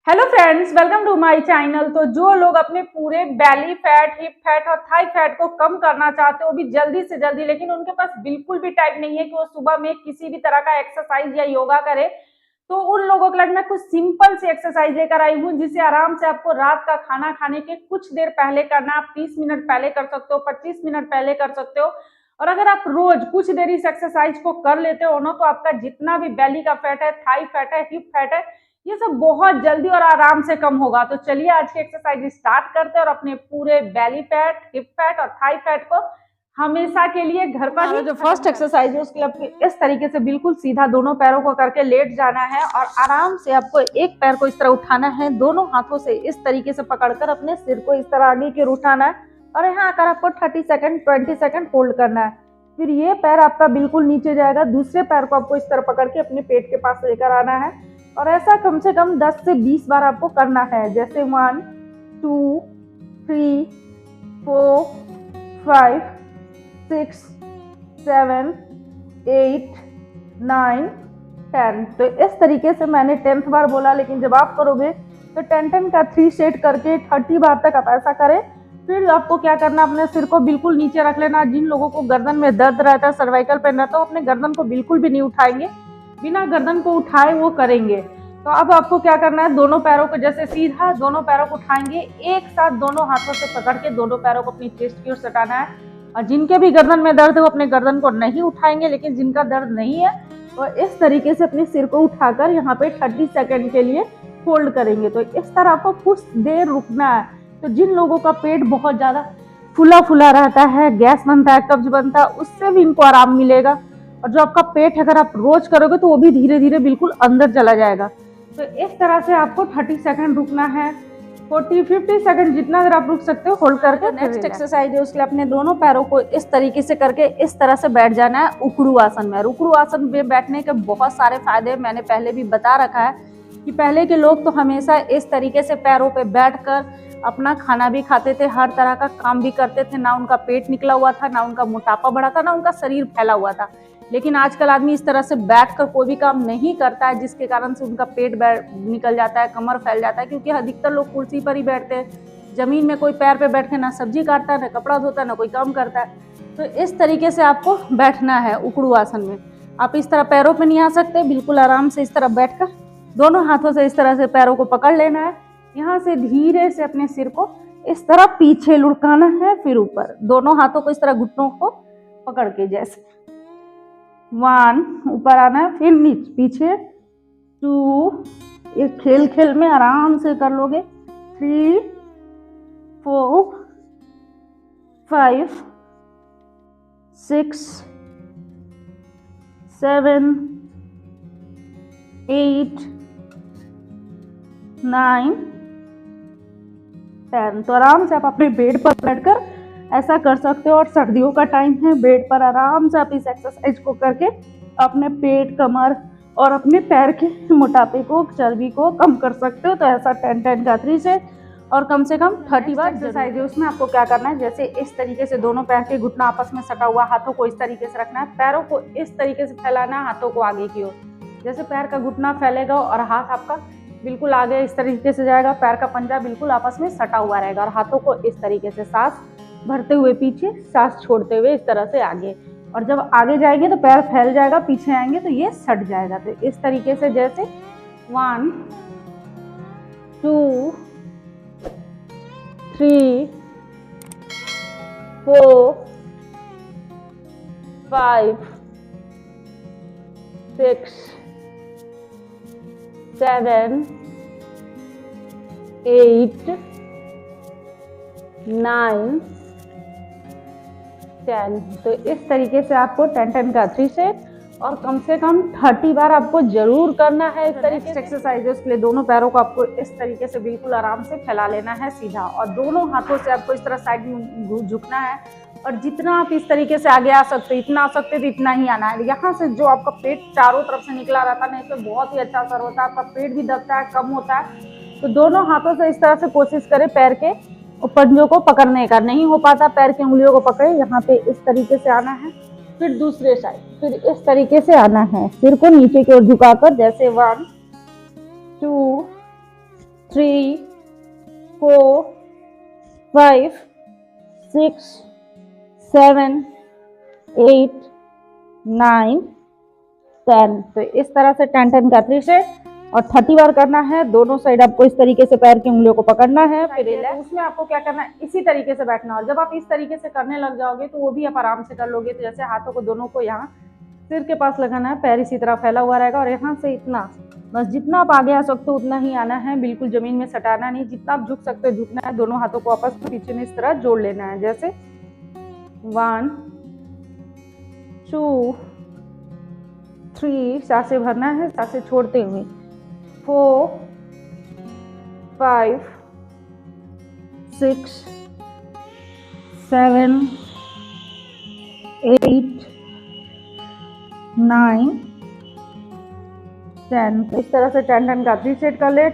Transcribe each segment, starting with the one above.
Hello friends, welcome to my channel. तो जो लोग अपने पूरे बेली फैट, हिप फैट और थाई फैट को कम करना चाहते हो, वो भी जल्दी से जल्दी, लेकिन उनके पास बिल्कुल भी टाइम नहीं है कि वो सुबह में किसी भी तरह का एक्सरसाइज या योगा करे, तो उन लोगों के लिए मैं कुछ सिंपल सी एक्सरसाइज लेकर आई हूँ, जिसे आराम से आपको रात का खाना खाने के कुछ देर पहले करना। आप 30 मिनट पहले कर सकते हो, 25 मिनट पहले कर सकते हो। और अगर आप रोज कुछ देर इस एक्सरसाइज को कर लेते हो ना, तो आपका जितना भी बेली का फैट है, थाई फैट है, हिप फैट है, ये सब बहुत जल्दी और आराम से कम होगा। तो चलिए आज की एक्सरसाइज स्टार्ट करते हैं और अपने पूरे बेली फैट, हिप फैट और थाई फैट को हमेशा के लिए घर पर ही। जो फर्स्ट एक्सरसाइज है उसके लिए इस तरीके से बिल्कुल सीधा दोनों पैरों को करके लेट जाना है और आराम से आपको एक पैर को इस तरह उठाना है, दोनों हाथों से इस तरीके से पकड़कर अपने सिर को इस तरह आगे की ओर उठाना है और यहाँ आकर आपको 30 सेकंड 20 सेकंड होल्ड करना है। फिर ये पैर आपका बिल्कुल नीचे जाएगा, दूसरे पैर को आपको इस तरह पकड़ के अपने पेट के पास लेकर आना है और ऐसा कम से कम 10 से 20 बार आपको करना है। जैसे 1 2 3 4 5 6 7 8 9 10। तो इस तरीके से मैंने 10th बार बोला, लेकिन जब आप करोगे तो 10 का 3 सेट करके 30 बार तक आप ऐसा करें। फिर आपको क्या करना, अपने सिर को बिल्कुल नीचे रख लेना। जिन लोगों को गर्दन में दर्द रहता है, सर्वाइकल पेन रहता है, अपने गर्दन को बिल्कुल भी नहीं उठाएंगे, बिना गर्दन को उठाए वो करेंगे। तो अब आपको क्या करना है, दोनों पैरों को जैसे सीधा दोनों पैरों को उठाएंगे, एक साथ दोनों हाथों से पकड़ के दोनों पैरों को अपनी चेस्ट की ओर सटाना है। और जिनके भी गर्दन में दर्द है वो अपने गर्दन को नहीं उठाएंगे, लेकिन जिनका दर्द नहीं है वो इस तरीके से अपने सिर को उठाकर यहाँ पे 30 सेकंड के लिए होल्ड करेंगे। तो इस तरह आपको कुछ देर रुकना है। तो जिन लोगों का पेट बहुत ज्यादा फुला फुला रहता है, गैस बनता है, कब्ज बनता है, उससे भी इनको आराम मिलेगा। और जो आपका पेट अगर आप रोज करोगे तो वो भी धीरे धीरे बिल्कुल अंदर चला जाएगा। तो इस तरह से आपको 30 सेकंड रुकना है, 40-50 सेकंड जितना अगर आप रुक सकते हो होल्ड करके। नेक्स्ट एक्सरसाइज है उसके लिए अपने दोनों पैरों को इस तरीके से करके इस तरह से बैठ जाना है उकड़ू आसन में। उकड़ू आसन में बैठने के बहुत सारे फायदे मैंने पहले भी बता रखा है कि पहले के लोग तो हमेशा इस तरीके से पैरों पे बैठकर अपना खाना भी खाते थे, हर तरह का काम भी करते थे। ना उनका पेट निकला हुआ था, ना उनका मोटापा बढ़ा था, ना उनका शरीर फैला हुआ था। लेकिन आजकल आदमी इस तरह से बैठकर कोई भी काम नहीं करता है, जिसके कारण से उनका पेट निकल जाता है, कमर फैल जाता है, क्योंकि अधिकतर लोग कुर्सी पर ही बैठते हैं। जमीन में कोई पैर पे बैठ के ना सब्जी काटता है, ना कपड़ा धोता है, ना कोई काम करता है। तो इस तरीके से आपको बैठना है उकड़ू आसन में। आप इस तरह पैरों पे नहीं आ सकते, बिल्कुल आराम से इस तरह बैठकर दोनों हाथों से इस तरह से पैरों को पकड़ लेना है। यहाँ से धीरे से अपने सिर को इस तरह पीछे लुढ़काना है, फिर ऊपर दोनों हाथों को इस तरह घुटनों को पकड़ के जैसे 1 ऊपर आना है, फिर नीचे पीछे 2, ये खेल खेल में आराम से कर लोगे, 3 4 5 6 7 8 9 10। तो आराम से आप अपने बेड पर बैठकर ऐसा कर सकते हो। और सर्दियों का टाइम है, बेड पर आराम से आप इस एक्सरसाइज को करके अपने पेट, कमर और अपने पैर के मोटापे को, चर्बी को कम कर सकते हो। तो ऐसा 10 का 3 से और कम से कम 30 बार एक्सरसाइज है। उसमें आपको क्या करना है, जैसे इस तरीके से दोनों पैर के घुटना आपस में सटा हुआ, हाथों को इस तरीके से रखना है, पैरों को इस तरीके से फैलाना है, हाथों को आगे की ओर। जैसे पैर का घुटना फैलेगा और हाथ आपका बिल्कुल आगे इस तरीके से जाएगा, पैर का पंजा बिल्कुल आपस में सटा हुआ रहेगा और हाथों को इस तरीके से सांस भरते हुए पीछे, सांस छोड़ते हुए इस तरह से आगे। और जब आगे जाएंगे तो पैर फैल जाएगा, पीछे आएंगे तो ये सट जाएगा। तो इस तरीके से जैसे 1 2 3 4 5 6 7 8 9 10। तो इस तरीके से आपको 10 का 3 सेट और कम से कम 30 बार आपको जरूर करना है। इस तरीके से एक्सरसाइज है, उसके लिए दोनों पैरों को आपको इस तरीके से बिल्कुल आराम से फैला लेना है सीधा, और दोनों हाथों से आपको इस तरह साइड में झुकना है। और जितना आप इस तरीके से आगे आ सकते, इतना आ सकते तो इतना ही आना है। यहाँ से जो आपका पेट चारों तरफ से निकला रहता है ना, इससे बहुत ही अच्छा असर होता है, आपका पेट भी दबता है, कम होता है। तो दोनों हाथों से इस तरह से कोशिश करें पैर के पंजों को पकड़ने का। नहीं हो पाता, पैर की उंगलियों को पकड़े, यहाँ पे इस तरीके से आना है, फिर दूसरे साइड, फिर इस तरीके से आना है, सिर को नीचे की ओर झुकाकर, जैसे 1 2 3 4 5 6 7 8 9 10। तो इस तरह से 10 का 3 सेट और 30 बार करना है। दोनों साइड आपको इस तरीके से पैर की उंगलियों को पकड़ना है। फिर उसमें आपको क्या करना है, इसी तरीके से बैठना। और जब आप इस तरीके से करने लग जाओगे तो वो भी आप आराम से कर लोगे। तो जैसे हाथों को दोनों को यहाँ सिर के पास लगाना है, पैर इसी तरह फैला हुआ रहेगा और यहाँ से इतना, बस जितना आप आगे आ सकते हो उतना ही आना है, बिल्कुल जमीन में सटाना नहीं। जितना आप झुक सकते हो झुकना है। दोनों हाथों को आपस में पीछे में इस तरह जोड़ लेना है। जैसे 1 2 3, सांसें भरना है, सांसें छोड़ते हुए 4 5 6 7 8 9 10। तो इस तरह से 10 का 3 सेट कर ले,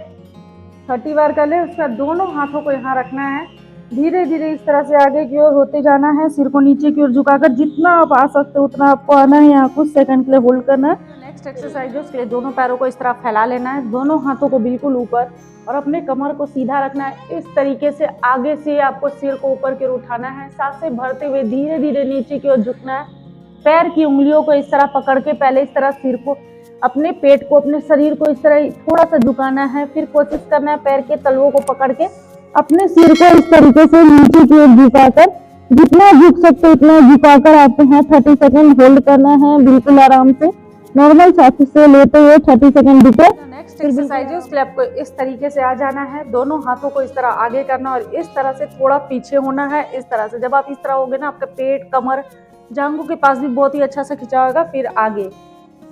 30 बार कर ले। उसके बाद दोनों हाथों को यहाँ रखना है, धीरे धीरे इस तरह से आगे की ओर होते जाना है। सिर को नीचे की ओर झुकाकर जितना आप आ सकते हो उतना आपको आना है। यहाँ कुछ सेकंड के लिए होल्ड करना है। नेक्स्ट एक्सरसाइज है, उसके लिए दोनों पैरों को इस तरह फैला लेना है, दोनों हाथों को बिल्कुल ऊपर और अपने कमर को सीधा रखना है। इस तरीके से आगे से आपको सिर को ऊपर की ओर उठाना है, सांसें भरते हुए धीरे धीरे नीचे की ओर झुकना है। पैर की उंगलियों को इस तरह पकड़ के पहले इस तरह सिर को, अपने पेट को, अपने शरीर को इस तरह थोड़ा सा झुकाना है। फिर कोशिश करना है पैर के तलवों को पकड़ के अपने सिर को इस तरीके से नीचे की ओर झुकाकर, जितना झुक सकते उतना झुकाकर आपको यहाँ 30 सेकंड होल्ड करना है, बिल्कुल आराम से नॉर्मल सांस से लेते हुए 30 सेकंड रुके। नेक्स्ट एक्सरसाइज है, उसके लिए आपको इस तरीके से आ जाना है, दोनों हाथों को इस तरह आगे करना और इस तरह से थोड़ा पीछे होना है। इस तरह से जब आप इस तरह होगे ना, आपका पेट, कमर, जांघों के पास भी बहुत ही अच्छा से खिंचा होगा। फिर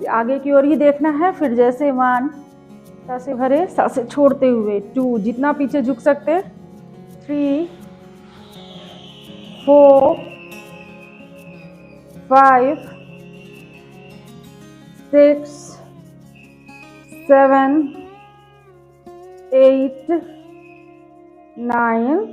आगे की ओर ही देखना है। फिर जैसे 1, सांसें भरे, सांसें छोड़ते हुए 2, जितना पीछे झुक सकते, 3 4 5 6 7 8 9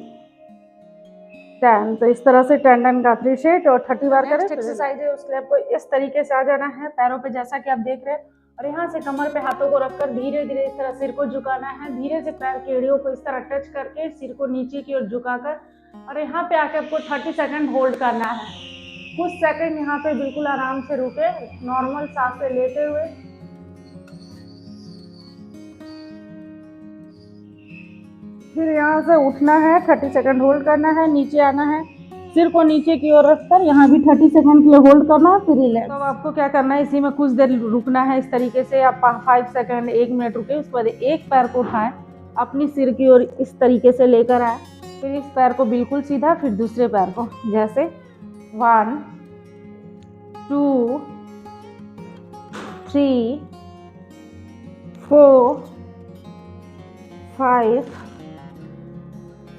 10। तो इस तरह से 10 का 3 सेट और 30 बार करें। एक्सरसाइज है, उसके लिए आपको इस तरीके से आ जाना है, पैरों पे जैसा कि आप देख रहे हैं, और यहाँ से कमर पे हाथों को रखकर धीरे धीरे इस तरह सिर को झुकाना है। धीरे से पैर की एड़ियों को इस तरह टच करके सिर को नीचे की ओर झुकाकर और यहाँ पे आके आपको 30 सेकंड होल्ड करना है। कुछ सेकंड यहाँ पे बिल्कुल आराम से रुके, नॉर्मल सांसें लेते हुए। फिर यहाँ से उठना है, 30 सेकंड होल्ड करना है, नीचे आना है, सिर को नीचे की ओर रखकर यहाँ भी 30 सेकंड के लिए होल्ड करना है। फिर रिलैक्स। तो अब आपको क्या करना है, इसी में कुछ देर रुकना है। इस तरीके से आप 5 सेकंड, 1 मिनट रुके। उसके बाद एक पैर को उठाएं, अपनी सिर की ओर इस तरीके से लेकर आए। फिर इस पैर को बिल्कुल सीधा, फिर दूसरे पैर को जैसे 1 2 3 4 5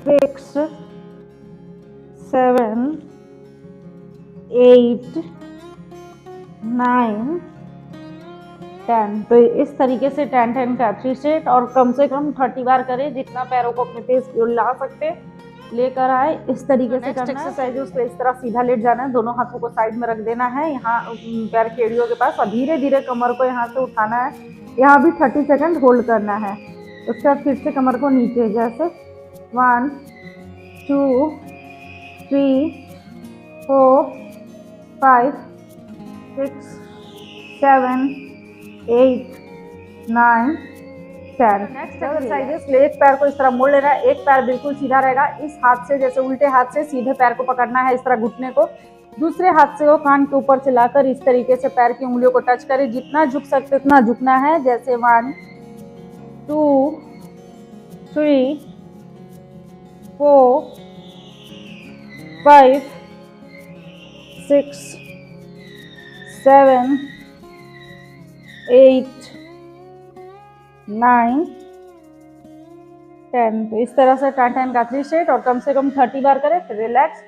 6 7 8 9 10। तो इस तरीके से 10 का 3 सेट और कम से कम 30 बार करें, जितना पैरों को अपने पेस की ओर ला सकते लेकर आए। इस तरीके से करना है। एक्सरसाइज है, उसको इस तरह सीधा लेट जाना है, दोनों हाथों को साइड में रख देना है, यहाँ पैर की एड़ियों के पास, और धीरे धीरे कमर को यहाँ से उठाना है। यहाँ भी 30 सेकंड होल्ड करना है। उसके बाद फिर से कमर को नीचे, जैसे 1 2 3 4 5 6 7 8 9 10। नेक्स्ट एक्सरसाइज, एक पैर को इस तरह मोड़ लेना है, एक पैर बिल्कुल सीधा रहेगा। इस हाथ से, जैसे उल्टे हाथ से सीधे पैर को पकड़ना है, इस तरह घुटने को, दूसरे हाथ से वो कान के ऊपर से लाकर इस तरीके से पैर की उंगलियों को टच करें। जितना झुक सकते उतना झुकना है, जैसे 1 2 3 4 5 6 7 8 9 10। तो इस तरह से 10 का 3 सेट और कम से कम 30 बार करें। फिर रिलैक्स।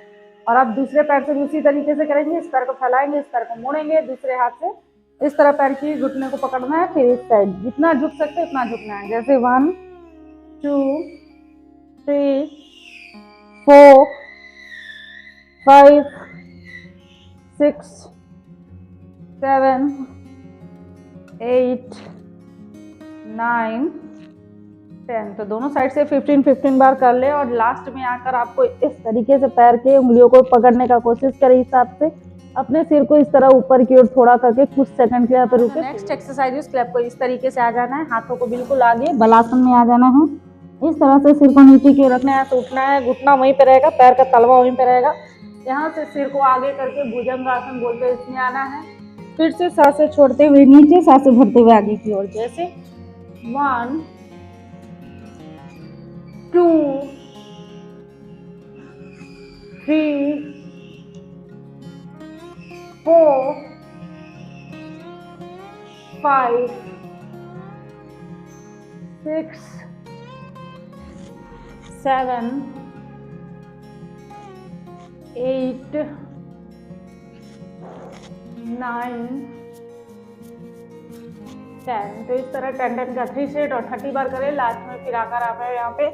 और आप दूसरे पैर से भी उसी तरीके से करेंगे। इस पैर को फैलाएंगे, इस पैर को मोड़ेंगे, दूसरे हाथ से इस तरह पैर की घुटने को पकड़ना है। फिर इस साइड जितना झुक सकते उतना झुकना है, जैसे 1 2 3 4 5 6 7 8 9 10। तो दोनों साइड से 15-15 बार कर ले और लास्ट में आकर आपको इस तरीके से पैर के उंगलियों को पकड़ने का कोशिश करें, हिसाब से अपने सिर को इस तरह ऊपर की ओर थोड़ा करके कुछ सेकंड के लिए यहाँ पे रुके। नेक्स्ट एक्सरसाइज उसके लिए आपको इस तरीके से आ जाना है, हाथों को बिल्कुल आगे बलासन में आ जाना है, इस तरह से सिर को नीचे की ओर रखना है, उठना है, घुटना वहीं पे रहेगा, पैर का तलवा वहीं पे रहेगा, यहाँ से सिर को आगे करके भुजंगासन बोलते हुए इसमें आना है, फिर से सांसें छोड़ते हुए नीचे, सांसें भरते हुए आगे की ओर, जैसे 1 2 3 4 5 6 7 8 9 10। तो इस तरह 10 का 3 सेट और 30 बार करें। लास्ट में फिर आकर आप यहाँ पे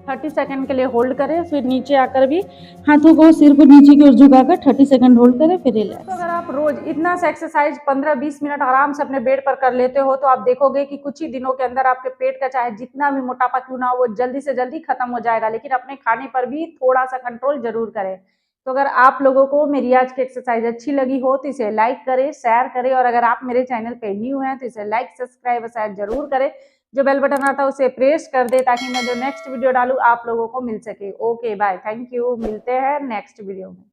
30 सेकंड के लिए होल्ड करें, फिर नीचे आकर भी हाथों को सिर को नीचे की ओर झुकाकर 30 सेकंड होल्ड करें, फिर रिलैक्स। तो अगर आप रोज इतना सा एक्सरसाइज 15-20 मिनट आराम से अपने बेड पर कर लेते हो तो आप देखोगे कि कुछ ही दिनों के अंदर आपके पेट का चाहे जितना भी मोटापा क्यों ना हो वो जल्दी से जल्दी खत्म हो जाएगा। लेकिन अपने खाने पर भी थोड़ा सा कंट्रोल जरूर करें। तो अगर आप लोगों को मेरी आज की एक्सरसाइज अच्छी लगी हो तो इसे लाइक करें, शेयर करें, और अगर आप मेरे चैनल पे न्यू हैं तो इसे लाइक, सब्सक्राइब और शेयर जरूर करें। जो बेल बटन आता है उसे प्रेस कर दे ताकि मैं जो नेक्स्ट वीडियो डालूं आप लोगों को मिल सके। ओके बाय, थैंक यू, मिलते हैं नेक्स्ट वीडियो में।